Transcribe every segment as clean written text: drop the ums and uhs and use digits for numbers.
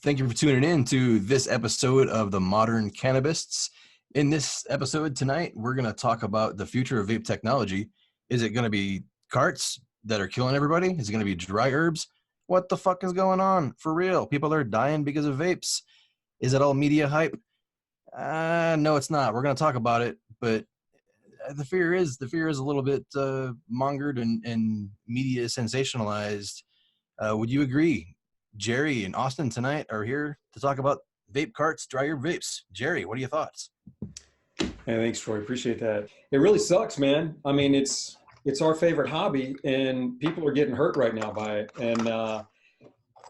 Thank you for tuning in to this episode of the Modern Cannabists. In this episode tonight, we're going to talk about the future of vape technology. Is it going to be carts that are killing everybody? Is it going to be dry herbs? What the fuck is going on? For real, people are dying because of vapes. Is it all media hype? No, it's not. We're going to talk about it, but the fear is a little bit mongered and media sensationalized. Would you agree? Jerry and Austin tonight are here to talk about vape carts, dry herb vapes. Jerry, what are your thoughts? Hey, thanks, Troy. Appreciate that. It really sucks, man. I mean, it's our favorite hobby, and people are getting hurt right now by it. And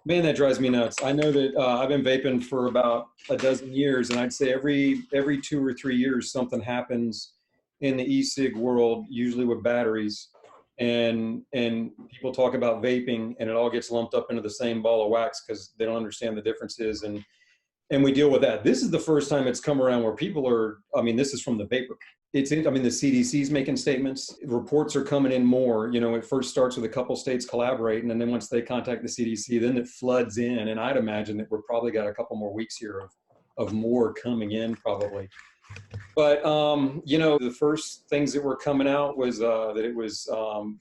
man, that drives me nuts. I know that I've been vaping for about a dozen years, and I'd say every 2 or 3 years something happens in the e-cig world, usually with batteries. And people talk about vaping, and it all gets lumped up into the same ball of wax because they don't understand the differences. And we deal with that. This is the first time it's come around where people are, I mean, this is from the vapor. The CDC's making statements. Reports are coming in more. You know, it first starts with a couple states collaborating, and then once they contact the CDC, then it floods in. And I'd imagine that we're probably got a couple more weeks here of more coming in probably. But, you know, the first things that were coming out was that it was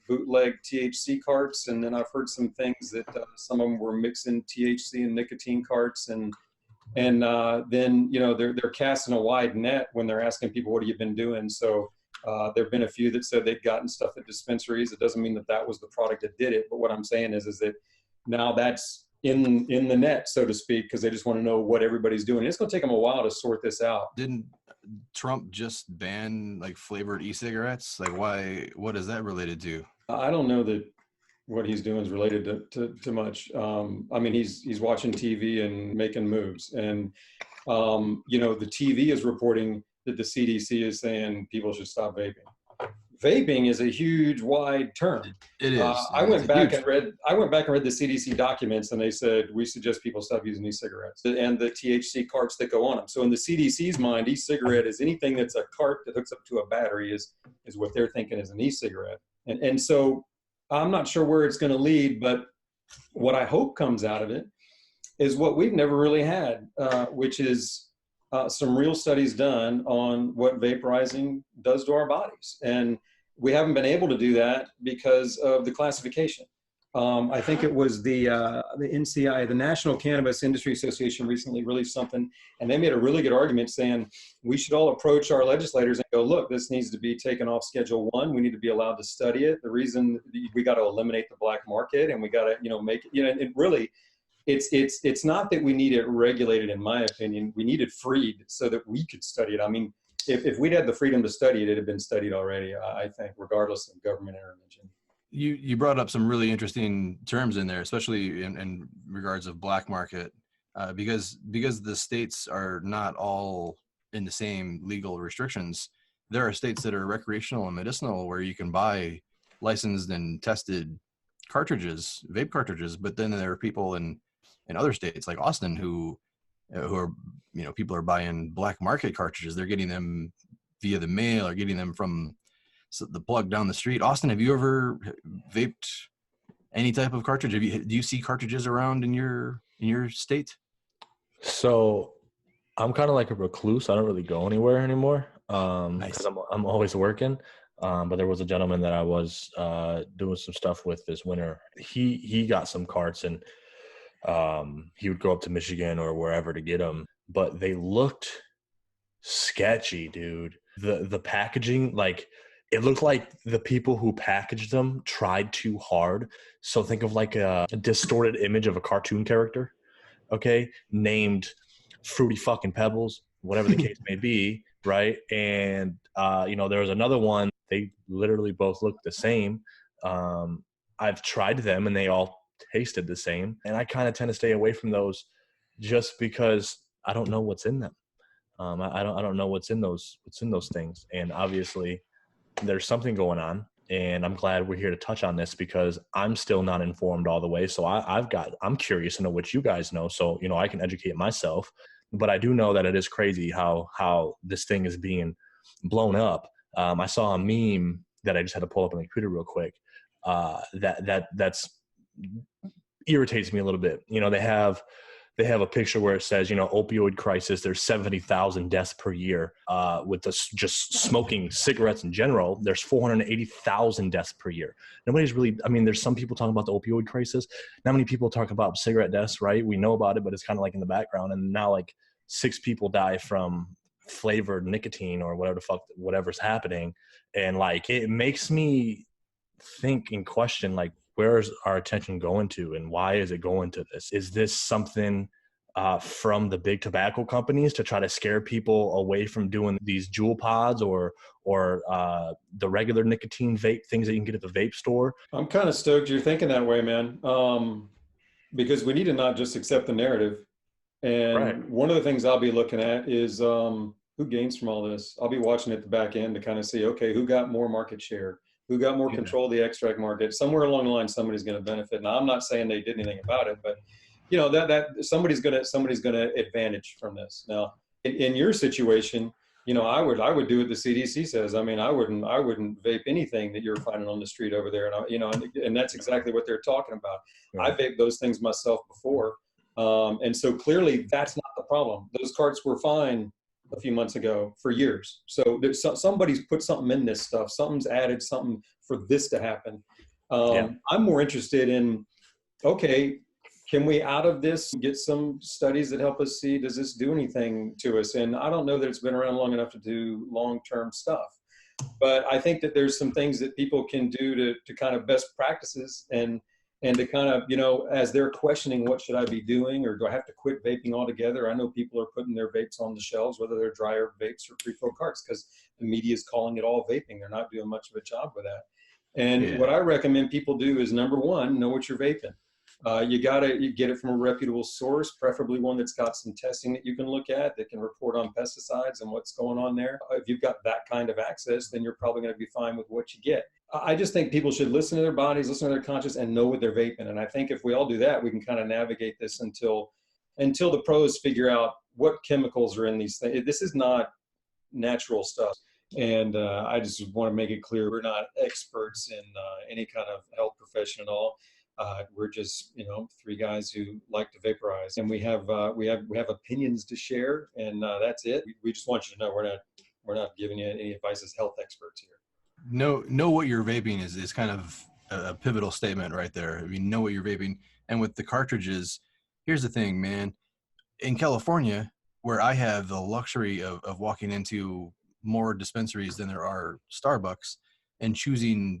bootleg THC carts. And then I've heard some things that some of them were mixing THC and nicotine carts. And then, you know, they're casting a wide net when they're asking people, what have you been doing? So there have been a few that said they'd gotten stuff at dispensaries. It doesn't mean that that was the product that did it. But what I'm saying is that now that's in the net, so to speak, because they just want to know what everybody's doing. It's going to take them a while to sort this out. Didn't Trump just ban like flavored e-cigarettes? Like, why? What is that related to? I don't know that what he's doing is related to much. I mean, he's watching TV and making moves, and you know, the TV is reporting that the CDC is saying people should stop vaping. Vaping is a huge, wide term. It is. I went back and read the CDC documents, and they said we suggest people stop using e-cigarettes and the THC carts that go on them. So in the CDC's mind, e-cigarette is anything that's a cart that hooks up to a battery is what they're thinking is an e-cigarette. And so I'm not sure where it's going to lead, but what I hope comes out of it is what we've never really had, which is some real studies done on what vaporizing does to our bodies. And we haven't been able to do that because of the classification. I think it was the NCI, the National Cannabis Industry Association, recently released something, and they made a really good argument saying we should all approach our legislators and go, look, this needs to be taken off Schedule 1. We need to be allowed to study it. The reason we got to eliminate the black market, and we got to, you know, make it, you know, it really, it's not that we need it regulated, in my opinion. We need it freed so that we could study it. I mean, if we'd had the freedom to study it, it'd have been studied already, I think, regardless of government intervention. You brought up some really interesting terms in there, especially in regards of black market, because the states are not all in the same legal restrictions. There are states that are recreational and medicinal where you can buy licensed and tested cartridges, vape cartridges, but then there are people in other states like Austin who are, you know, people are buying black market cartridges. They're getting them via the mail or getting them from the plug down the street. Austin, have you ever vaped any type of cartridge? Do you see cartridges around in your state? So I'm kind of like a recluse. I don't really go anywhere anymore because I'm always working. But there was a gentleman that I was doing some stuff with this winter. He got some carts, and he would go up to Michigan or wherever to get them. But they looked sketchy, dude. The packaging, like, it looked like the people who packaged them tried too hard. So think of like a distorted image of a cartoon character, okay, named Fruity fucking Pebbles, whatever the case may be, right? And, you know, there was another one. They literally both looked the same. I've tried them, and they all tasted the same. And I kind of tend to stay away from those just because I don't know what's in them. I don't know what's in those things. And obviously there's something going on, and I'm glad we're here to touch on this because I'm still not informed all the way. So I'm curious to know what you guys know, so, you know, I can educate myself. But I do know that it is crazy how this thing is being blown up. I saw a meme that I just had to pull up on the computer real quick. That's irritates me a little bit. You know, they have they have a picture where it says, opioid crisis, there's 70,000 deaths per year. With this, just smoking cigarettes in general, there's 480,000 deaths per year. Nobody's really, there's some people talking about the opioid crisis. Not many people talk about cigarette deaths, right? We know about it, but it's kind of like in the background. And now like 6 people die from flavored nicotine or whatever's happening. And like, it makes me think and question, like, where's our attention going to, and why is it going to this? Is this something from the big tobacco companies to try to scare people away from doing these jewel pods or the regular nicotine vape things that you can get at the vape store? I'm kind of stoked you're thinking that way, man. Because we need to not just accept the narrative. And Right. one of the things I'll be looking at is who gains from all this. I'll be watching at the back end to kind of see, okay, who got more market share? Who got more control of the extract market? Somewhere along the line, somebody's going to benefit. Now, I'm not saying they did anything about it, but that somebody's going to advantage from this. Now, in your situation, I would do what the CDC says. I wouldn't vape anything that you're finding on the street over there. And that's exactly what they're talking about. Right. I vaped those things myself before. And so clearly that's not the problem. Those carts were fine a few months ago for years. So somebody's put something in this stuff. Something's added something for this to happen. I'm more interested in, okay, can we out of this get some studies that help us see, does this do anything to us? And I don't know that it's been around long enough to do long-term stuff. But I think that there's some things that people can do to kind of best practices and to kind of, as they're questioning what should I be doing, or do I have to quit vaping altogether? I know people are putting their vapes on the shelves, whether they're dryer vapes or pre-filled carts, because the media is calling it all vaping. They're not doing much of a job with that. And what I recommend people do is, number one, know what you're vaping. You get it from a reputable source, preferably one that's got some testing that you can look at, that can report on pesticides and what's going on there. If you've got that kind of access, then you're probably going to be fine with what you get. I just think people should listen to their bodies, listen to their conscience, and know what they're vaping. And I think if we all do that, we can kind of navigate this until the pros figure out what chemicals are in these things. This is not natural stuff. And I just want to make it clear, we're not experts in any kind of health profession at all. We're just, 3 guys who like to vaporize, and we have opinions to share, and that's it. We just want you to know we're not giving you any advice as health experts here. Know what you're vaping is kind of a pivotal statement right there. Know what you're vaping. And with the cartridges, here's the thing, man. In California, where I have the luxury of walking into more dispensaries than there are Starbucks and choosing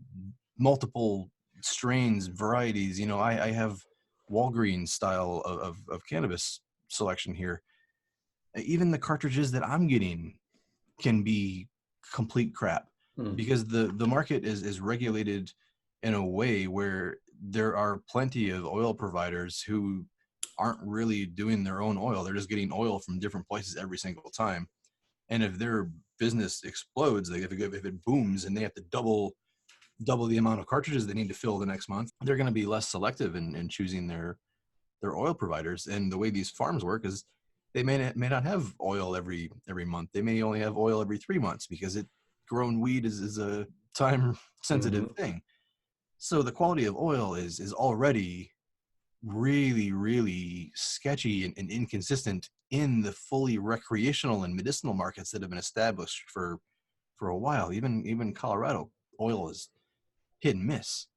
multiple strains, varieties, I have Walgreens style of cannabis selection here. Even the cartridges that I'm getting can be complete crap. Because the market is regulated in a way where there are plenty of oil providers who aren't really doing their own oil. They're just getting oil from different places every single time. And if their business explodes, like if it booms and they have to double the amount of cartridges they need to fill the next month, they're going to be less selective in choosing their oil providers. And the way these farms work is they may not have oil every month. They may only have oil every 3 months, because grown weed is a time sensitive thing. So the quality of oil is already really, really sketchy and inconsistent in the fully recreational and medicinal markets that have been established for a while. Even Colorado, oil is hit and miss.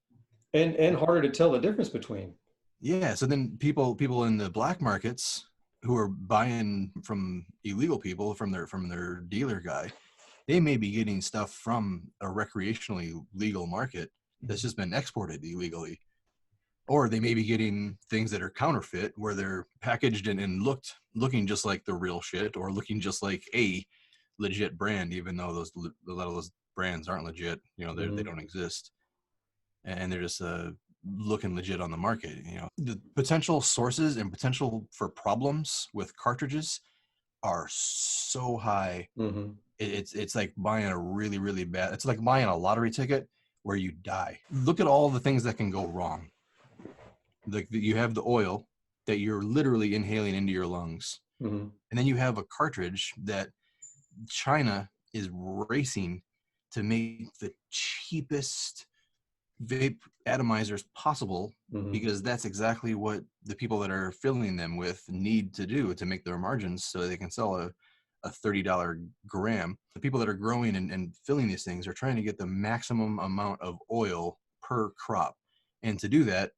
And harder to tell the difference between. Yeah. So then people in the black markets who are buying from illegal people from their dealer guy, they may be getting stuff from a recreationally legal market that's just been exported illegally. Or they may be getting things that are counterfeit, where they're packaged and looking just like the real shit, or looking just like a legit brand, even though a lot of those brands aren't legit. They don't exist, and they're just looking legit on the market. The potential sources and potential for problems with cartridges are so high. It's like buying a really, really bad. It's like buying a lottery ticket where you die. Look at all the things that can go wrong. Like you have the oil that you're literally inhaling into your lungs, and then you have a cartridge that China is racing to make the cheapest vape atomizers possible, Mhm. because that's exactly what the people that are filling them with need to do to make their margins so they can sell a $30 gram. The people that are growing and filling these things are trying to get the maximum amount of oil per crop. And to do that,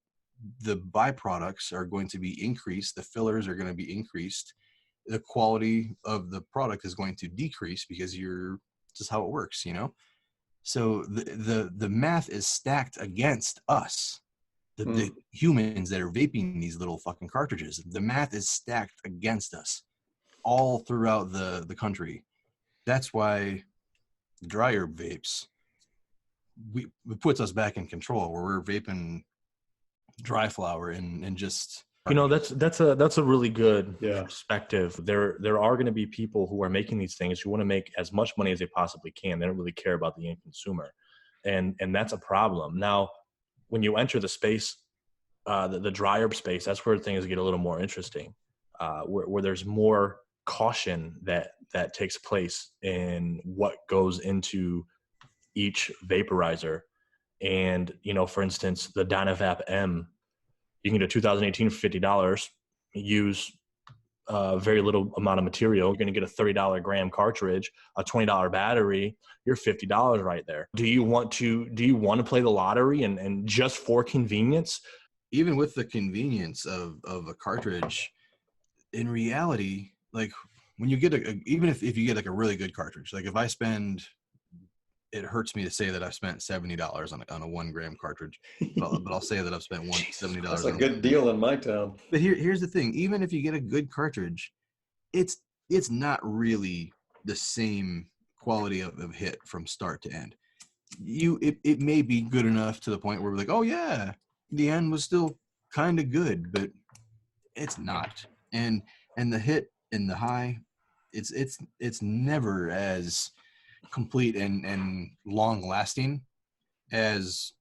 the byproducts are going to be increased, the fillers are going to be increased, the quality of the product is going to decrease because you're just how it works, you know? So the math is stacked against us, the humans that are vaping these little fucking cartridges. The math is stacked against us all throughout the country. That's why dry herb vapes, it puts us back in control, where we're vaping dry flower and just, You know, that's a really good Yeah. perspective. There are going to be people who are making these things who want to make as much money as they possibly can. They don't really care about the end consumer, and that's a problem. Now, when you enter the space, the dry herb space, that's where things get a little more interesting, where there's more caution that takes place in what goes into each vaporizer. And, you know, for instance, the Dynavap M, you can get a 2018 for $50, use very little amount of material. You're going to get a $30 gram cartridge, a $20 battery. You're $50 right there. Do you want to play the lottery and just for convenience? even with the convenience of a cartridge, in reality, like when you get even if you get like a really good cartridge, like if I spend, it hurts me to say that I've spent $70 on a 1 gram cartridge, but I'll say that I've spent $70 That's a on. good deal in my town. But here's the thing: even if you get a good cartridge, it's not really the same quality of hit from start to end. It may be good enough to the point where we're like, oh yeah, the end was still kind of good, but it's not. And the hit and the high, it's never as complete and long lasting as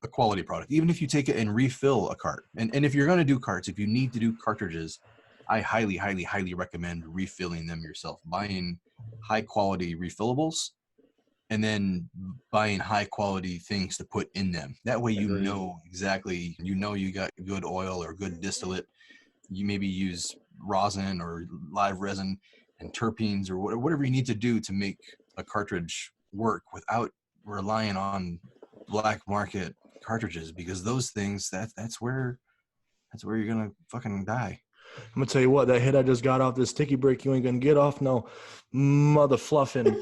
a quality product. Even if you take it and refill a cart, and if you're going to do carts, if you need to do cartridges, I highly recommend refilling them yourself, buying high quality refillables, and then buying high quality things to put in them. That way, you Agreed. know exactly, you got good oil or good distillate. You maybe use rosin or live resin and terpenes or whatever you need to do to make a cartridge work without relying on black market cartridges, because those things, that's where you're gonna fucking die. I'm gonna tell you what, that hit I just got off this sticky brick, you ain't gonna get off no mother fluffing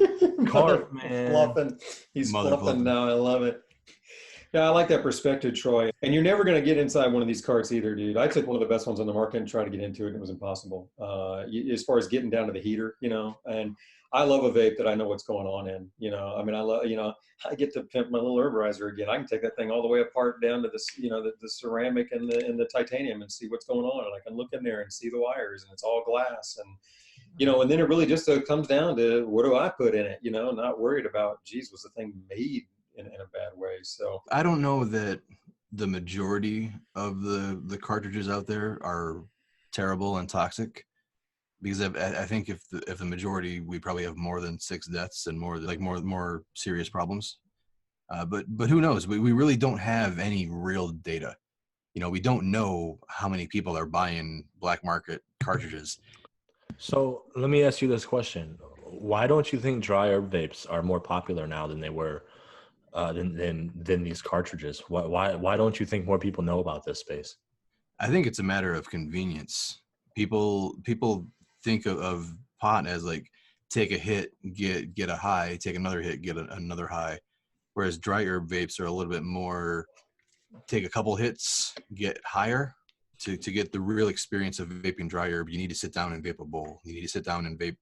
cart, man. Fluffing. He's Mother fluffing fluffing. now. I love it. Yeah, I like that perspective, Troy. And you're never going to get inside one of these carts either, dude. I took one of the best ones on the market and tried to get into it, and it was impossible. As far as getting down to the heater, you know. And I love a vape that I know what's going on in. You know, I mean, I love, you know, I get to pimp my little herborizer again. I can take that thing all the way apart down to this, you know, the ceramic and the titanium and see what's going on. And I can look in there and see the wires, and it's all glass. And you know, and then it really just comes down to what do I put in it? You know, not worried about, geez, was the thing made in a bad way? So I don't know that the majority of the cartridges out there are terrible and toxic, because I think if the majority, we probably have more than 6 deaths and more serious problems. But who knows? We really don't have any real data. You know, we don't know how many people are buying black market cartridges. So let me ask you this question: why don't you think dry herb vapes are more popular now than they were than these cartridges? Why don't you think more people know about this space? I think it's a matter of convenience. People think of pot as like, take a hit, get a high, take another hit, get another high. Whereas dry herb vapes are a little bit more, take a couple hits, get higher. To get the real experience of vaping dry herb, you need to sit down and vape a bowl. You need to sit down and vape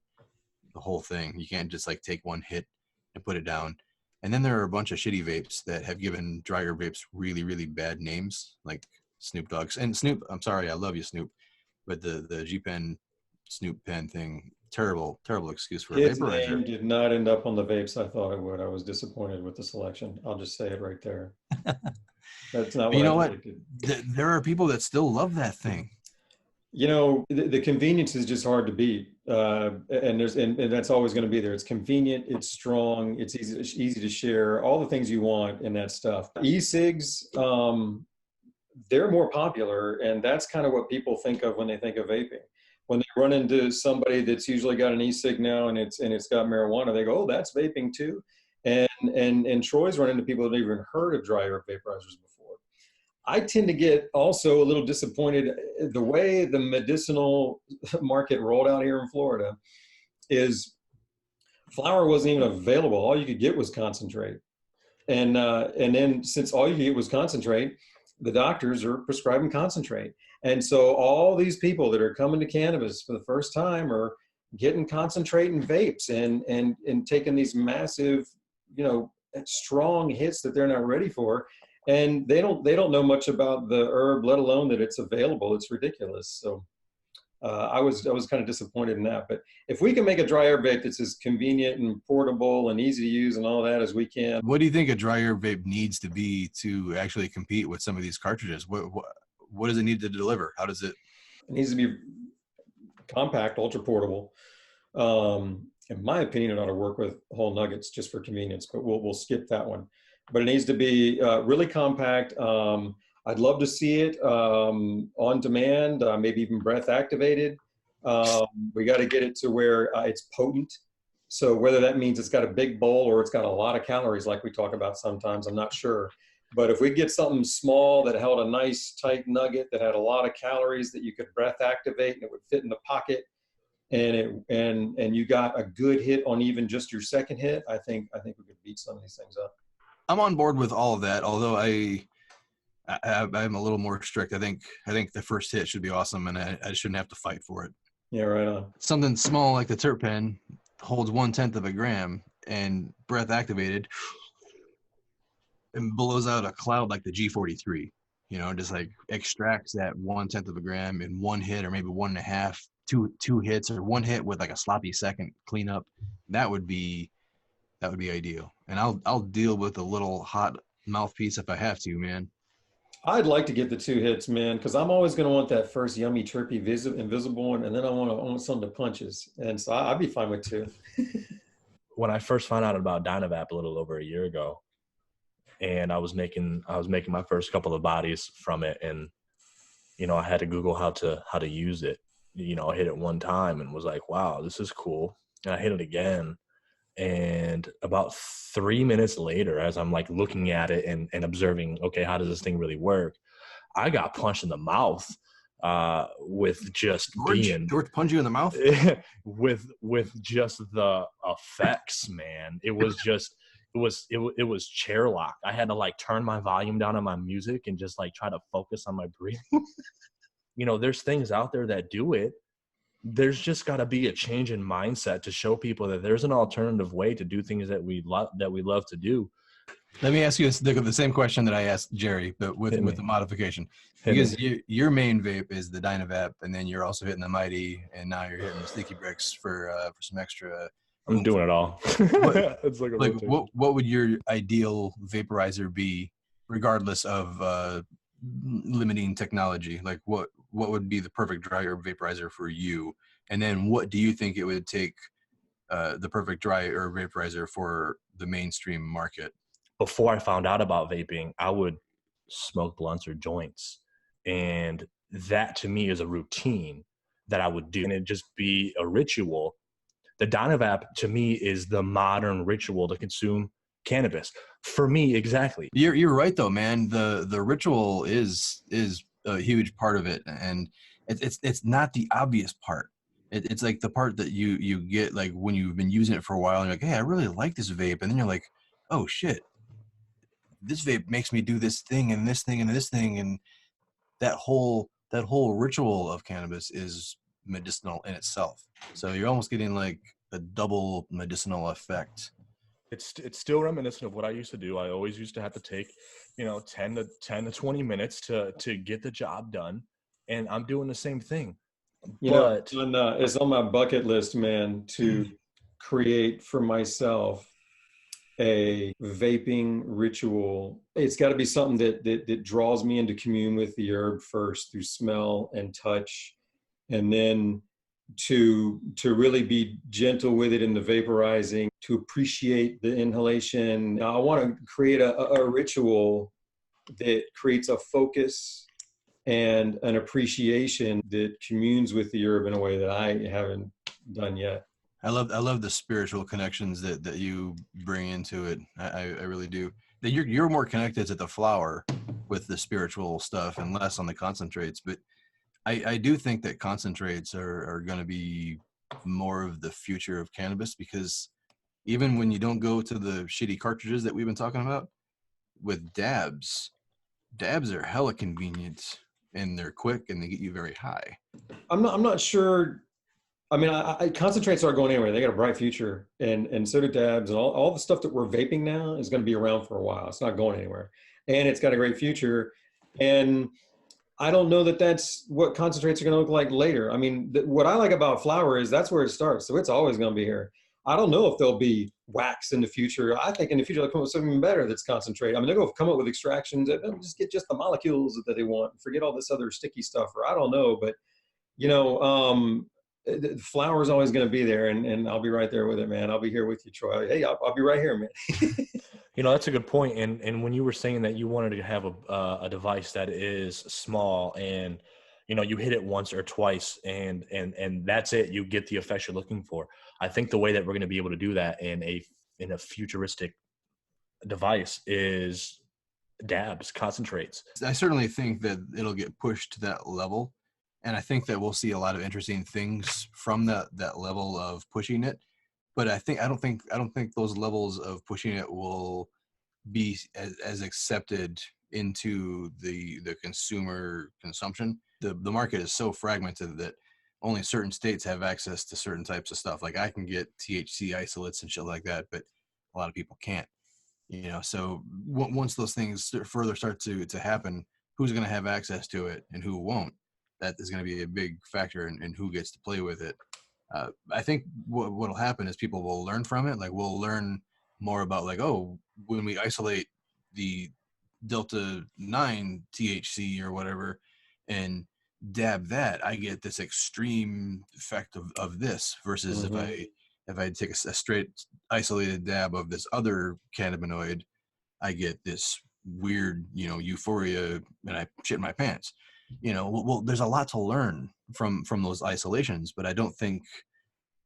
the whole thing. You can't just like take one hit and put it down. And then there are a bunch of shitty vapes that have given dry herb vapes really bad names, like Snoop Dogg's. And Snoop, I'm sorry, I love you, Snoop, but the G Pen Snoop Pen thing, terrible excuse for a his vaporizer. name did not end up on the vapes I thought it would. I was disappointed with the selection. I'll just say it right there. That's not what You know I what? predicted. There are people that still love that thing. The convenience is just hard to beat, and that's always going to be there. It's convenient, it's strong, it's easy to share, all the things you want in that stuff. E-cigs, they're more popular, and that's kind of what people think of when they think of vaping. When they run into somebody that's usually got an e-cig now and it's got marijuana, they go, "Oh, that's vaping too." And Troy's run into people that have never even heard of dry herb vaporizers before. I tend to get also a little disappointed. The way the medicinal market rolled out here in Florida is flower wasn't even available. All you could get was concentrate. And then since all you could get was concentrate, the doctors are prescribing concentrate. And so all these people that are coming to cannabis for the first time are getting concentrate and vapes and taking these massive, strong hits that they're not ready for. And they don't know much about the herb, let alone that it's available. It's ridiculous. So I was kind of disappointed in that. But if we can make a dry herb vape that's as convenient and portable and easy to use and all that as we can. What do you think a dry herb vape needs to be to actually compete with some of these cartridges? What does it need to deliver? How does it? It needs to be compact, ultra portable. In my opinion, it ought to work with whole nuggets just for convenience, but we'll skip that one. But it needs to be really compact. I'd love to see it on demand, maybe even breath activated. We got to get it to where it's potent. So whether that means it's got a big bowl or it's got a lot of calories like we talk about sometimes, I'm not sure. But if we get something small that held a nice tight nugget that had a lot of calories that you could breath activate and it would fit in the pocket, and you got a good hit on even just your second hit, I think we could beat some of these things up. I'm on board with all of that, although I'm a little more strict. I think the first hit should be awesome, and I shouldn't have to fight for it. Yeah, right on. Something small like the terp pen holds 1/10 of a gram and breath activated and blows out a cloud like the G43. Just like extracts that 1/10 of a gram in one hit, or maybe 1.5, two hits, or one hit with like a sloppy second cleanup. That would be ideal. And I'll deal with a little hot mouthpiece if I have to, man. I'd like to get the 2 hits, man, because I'm always going to want that first yummy, terpy, invisible one, and then I want some that punches. And so I'd be fine with 2. When I first found out about Dynavap a little over a year ago, and I was making my first couple of bodies from it, and I had to Google how to use it. I hit it one time and was like, wow, this is cool. And I hit it again. And about 3 minutes later, as I'm like looking at it and observing, okay, how does this thing really work? I got punched in the mouth with just George punched you in the mouth with just the effects, man. It was just it was chair lock. I had to like turn my volume down on my music and just like try to focus on my breathing. There's things out there that do it. There's just got to be a change in mindset to show people that there's an alternative way to do things that we love to do. Let me ask you the same question that I asked Jerry, but with the modification. Because your main vape is the Dynavap, and then you're also hitting the Mighty, and now you're hitting the Sticky Bricks for some extra. I'm doing it all. It's what would your ideal vaporizer be, regardless of limiting technology? Like what would be the perfect dry herb vaporizer for you? And then what do you think it would take the perfect dry herb vaporizer for the mainstream market? Before I found out about vaping, I would smoke blunts or joints. And that to me is a routine that I would do. And it'd just be a ritual. The Dynavap to me is the modern ritual to consume cannabis. For me, exactly. You're right though, man. The ritual is a huge part of it. And it's not the obvious part. It's like the part that you get like when you've been using it for a while and you're like, hey, I really like this vape. And then you're like, oh shit, this vape makes me do this thing and this thing and this thing. And that whole ritual of cannabis is medicinal in itself. So you're almost getting like a double medicinal effect. It's still reminiscent of what I used to do. I always used to have to take, 10 to 20 minutes to get the job done. And I'm doing the same thing. It's on my bucket list, man, to create for myself a vaping ritual. It's got to be something that draws me into commune with the herb first through smell and touch and then to really be gentle with it in the vaporizing, to appreciate the inhalation. I want to create a ritual that creates a focus and an appreciation that communes with the herb in a way that I haven't done yet. I love the spiritual connections that you bring into it. I really do. That you're more connected to the flower with the spiritual stuff and less on the concentrates. But I do think that concentrates are going to be more of the future of cannabis, because even when you don't go to the shitty cartridges that we've been talking about, with dabs are hella convenient, and they're quick and they get you very high. I'm not sure. I mean, I concentrates aren't going anywhere. They got a bright future, and so do dabs, and all the stuff that we're vaping now is going to be around for a while. It's not going anywhere, and it's got a great future. And I don't know that that's what concentrates are going to look like later. I mean, what I like about flower is that's where it starts, so it's always going to be here. I don't know if there'll be wax in the future. I think in the future they'll come up with something better that's concentrated. I mean, they're going to come up with extractions that they'll just get just the molecules that they want. Forget all this other sticky stuff, or I don't know, but you know. The flower is always going to be there, and I'll be right there with it, man. I'll be here with you, Troy. Hey, I'll be right here, man. You know, that's a good point. And when you were saying that you wanted to have a device that is small and, you know, you hit it once or twice and that's it, you get the effects you're looking for. I think the way that we're going to be able to do that in a futuristic device is dabs, concentrates. I certainly think that it'll get pushed to that level. And I think that we'll see a lot of interesting things from that level of pushing it. But I don't think those levels of pushing it will be as accepted into the consumer consumption. The market is so fragmented that only certain states have access to certain types of stuff. Like I can get THC isolates and shit like that, but a lot of people can't. You know, so once those things further start to happen, who's going to have access to it and who won't? That is going to be a big factor in who gets to play with it. I think what'll happen is people will learn from it. Like we'll learn more about like, oh, when we isolate the Delta 9 THC or whatever and dab that, I get this extreme effect of this versus if I take a straight isolated dab of this other cannabinoid, I get this weird, you know, euphoria and I shit my pants. You know, well, there's a lot to learn from those isolations, but I don't think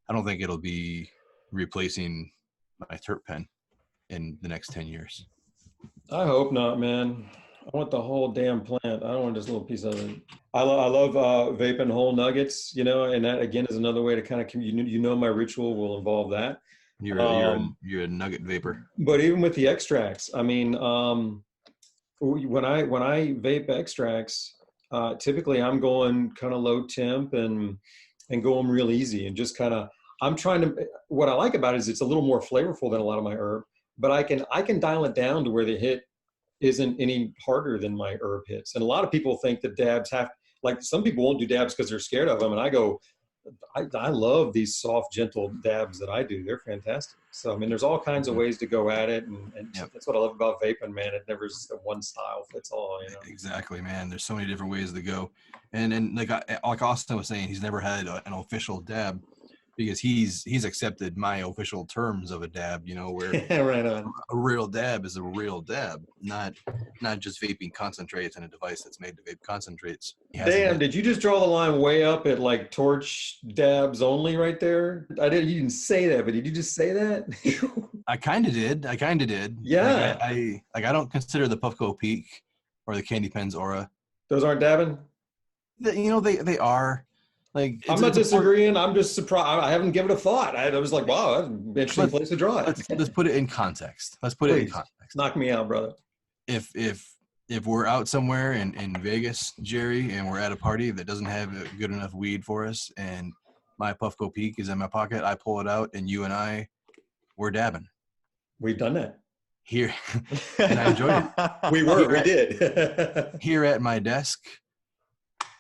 it'll be replacing my terp pen in the next 10 years. I hope not, man. I want the whole damn plant. I don't want just a little piece of it. I love vaping whole nuggets, you know, and that again is another way to kind of, you know, my ritual will involve that. You're a nugget vapor. But even with the extracts, I mean, when I vape extracts, typically I'm going kind of low temp and going real easy and just kind of, I'm trying to, what I like about it is it's a little more flavorful than a lot of my herb, but I can dial it down to where the hit isn't any harder than my herb hits. And a lot of people think that dabs like some people won't do dabs because they're scared of them. And I go, I love these soft, gentle dabs that I do. They're fantastic. So, I mean, there's all kinds of ways to go at it. And yep. That's what I love about vaping, man. It never is one style fits all, you know? Exactly, man. There's so many different ways to go. And like Austin was saying, he's never had an official dab because he's accepted my official terms of a dab, you know, where right on. A real dab is a real dab, not just vaping concentrates in a device that's made to vape concentrates. Damn, did you just draw the line way up at like torch dabs only right there? You didn't say that, but did you just say that? I kind of did. Yeah. I don't consider the Puffco Peak or the Candy Pens Aura. Those aren't dabbing? You know, they are. Like, I'm not disagreeing. I'm just surprised. I haven't given it a thought. I was like, wow, that's an interesting place to draw it. Let's put it in context. Please, knock me out, brother. If we're out somewhere in Vegas, Jerry, and we're at a party that doesn't have good enough weed for us, and my Puffco Peak is in my pocket, I pull it out, and you and we're dabbing. We've done that. Here, and I enjoyed it. We did. Here at my desk,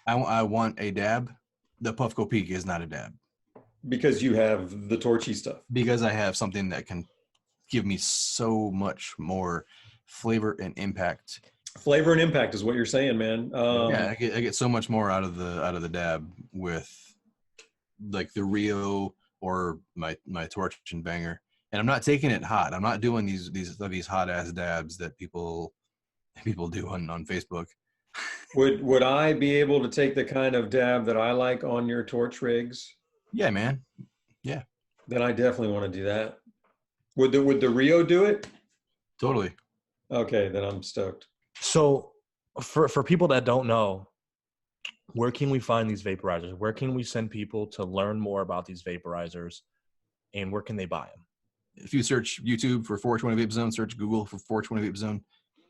I want a dab. The Puffco Peak is not a dab. Because you have the torchy stuff. Because I have something that can give me so much more flavor and impact. Flavor and impact is what you're saying, man. Yeah, I get so much more out of the dab with like the Rio or my torch and banger. And I'm not taking it hot. I'm not doing these hot ass dabs that people do on Facebook. Would I be able to take the kind of dab that I like on your torch rigs? Yeah, man. Yeah, Then I definitely want to do that. Would the Rio do it? totally. Okay, then I'm stoked. So for people that don't know, where can we find these vaporizers? Where can we send people to learn more about these vaporizers, and where can they buy them? If you search YouTube for 420 Vape Zone, search Google for 420 Vape Zone,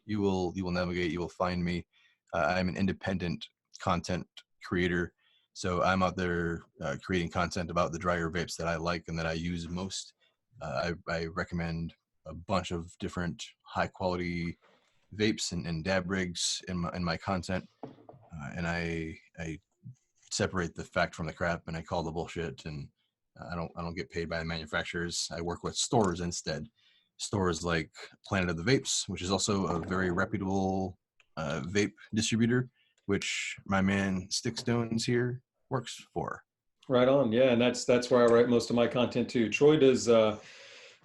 you will navigate. You will find me. I'm an independent content creator, so I'm out there creating content about the drier vapes that I like and that I use most. I recommend a bunch of different high quality vapes and dab rigs in my content, and I separate the fact from the crap, and I call the bullshit, and I don't get paid by the manufacturers. I work with stores instead. Stores like Planet of the Vapes, which is also a very reputable vape distributor, which my man Stickstones here works for. Right on. Yeah, and that's where I write most of my content too. Troy does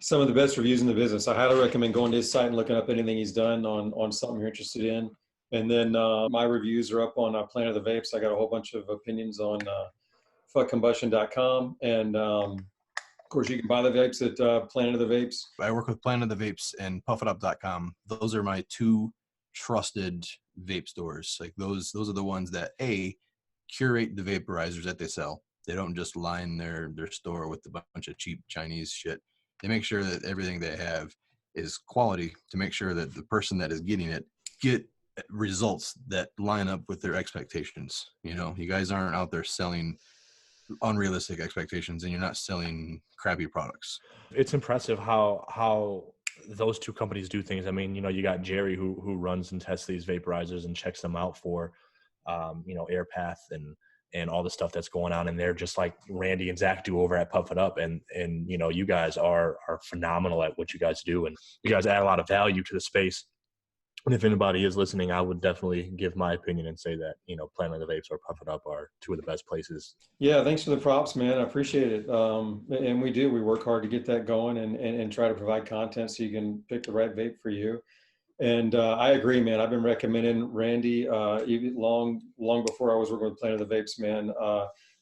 some of the best reviews in the business. I highly recommend going to his site and looking up anything he's done on something you're interested in. And then my reviews are up on Planet of the Vapes. I got a whole bunch of opinions on fuckcombustion.com. And of course, you can buy the vapes at Planet of the Vapes. I work with Planet of the Vapes and puffitup.com. Those are my two trusted vape stores. Like those are the ones that curate the vaporizers that they sell. They don't just line their store with a bunch of cheap Chinese shit. They make sure that everything they have is quality to make sure that the person that is getting it get results that line up with their expectations. You know, you guys aren't out there selling unrealistic expectations, and you're not selling crappy products. It's impressive how those two companies do things. I mean, you know, you got Jerry who runs and tests these vaporizers and checks them out for, air path and all the stuff that's going on in there, just like Randy and Zach do over at Puff It Up. And you know, you guys are phenomenal at what you guys do, and you guys add a lot of value to the space. And if anybody is listening, I would definitely give my opinion and say that, you know, Planet of the Vapes or Puff It Up are two of the best places. Yeah, thanks for the props, man. I appreciate it. And we work hard to get that going and try to provide content so you can pick the right vape for you. And I agree, man. I've been recommending Randy even long before I was working with Planet of the Vapes, man.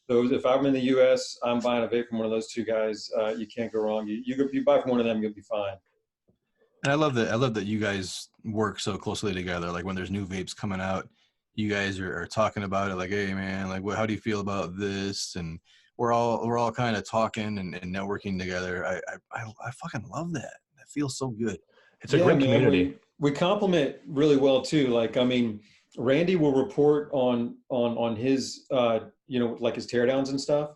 Those, if I'm in the U.S., I'm buying a vape from one of those two guys. You can't go wrong. You buy from one of them, you'll be fine. And I love that you guys work so closely together. Like when there's new vapes coming out, you guys are talking about it. Like, hey man, like how do you feel about this? And we're all kind of talking and networking together. I fucking love that. That feels so good. It's a great community. Man, we complement really well too. Like, I mean, Randy will report on his like his teardowns and stuff.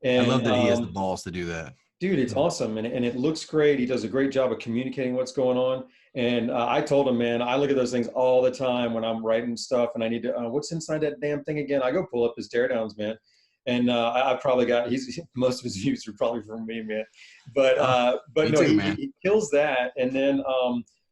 And I love that he has the balls to do that. Dude, it's awesome. And it looks great. He does a great job of communicating what's going on. And I told him, man, I look at those things all the time when I'm writing stuff and I need to, what's inside that damn thing again? I go pull up his teardowns, man. And I probably got, most of his views are probably from me, man. But no, too, he kills that. And then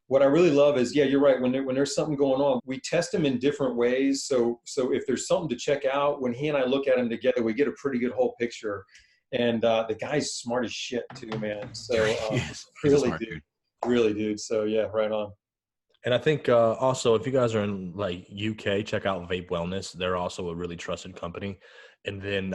what I really love is, yeah, you're right. When there's something going on, we test them in different ways. So if there's something to check out, when he and I look at them together, we get a pretty good whole picture. And the guy's smart as shit too, man. So really, dude. So yeah, right on. And I think also, if you guys are in like UK, check out Vape Wellness. They're also a really trusted company. And then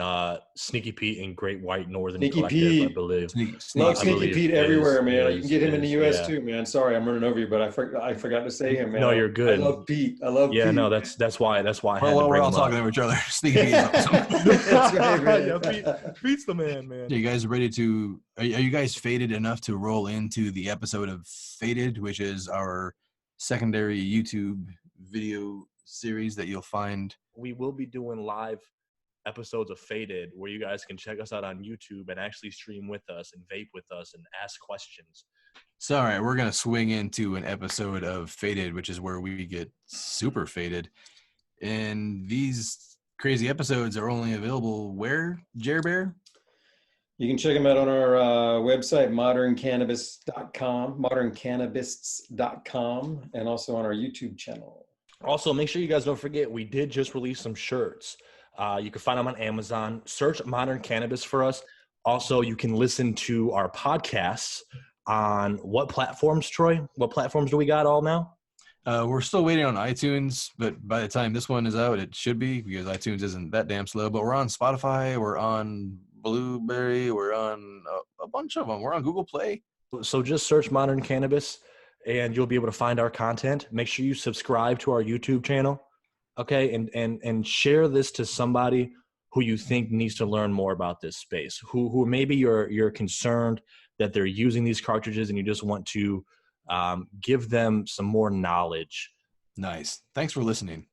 Sneaky Pete and Great White Northern Sneaky Collective, Pete. I believe. Love Sneaky Pete everywhere, man. You can get him in the US too, man. Sorry, I'm running over you, but I forgot to say him, man. No, you're good. I love Pete. I love Pete. Yeah, no, that's why. I had to we're bring all him talking up. to each other. Sneaky Pete. That's right, man. Yeah, Pete's the man. Are you guys ready to? Are you guys faded enough to roll into the episode of Faded, which is our secondary YouTube video series that you'll find? We will be doing live episodes of Faded where you guys can check us out on YouTube and actually stream with us and vape with us and ask questions. So, all right, we're going to swing into an episode of Faded, which is where we get super faded. And these crazy episodes are only available where, Jer Bear? You can check them out on our website, moderncannabis.com, moderncannabists.com, and also on our YouTube channel. Also, make sure you guys don't forget, we did just release some shirts. You can find them on Amazon. Search Modern Cannabis for us. Also, you can listen to our podcasts on what platforms, Troy? What platforms do we got all now? We're still waiting on iTunes, but by the time this one is out, it should be, because iTunes isn't that damn slow. But we're on Spotify, we're on Blueberry, we're on a bunch of them. We're on Google Play. So just search Modern Cannabis and you'll be able to find our content. Make sure you subscribe to our YouTube channel. Okay. And share this to somebody who you think needs to learn more about this space, who maybe you're concerned that they're using these cartridges and you just want to give them some more knowledge. Nice. Thanks for listening.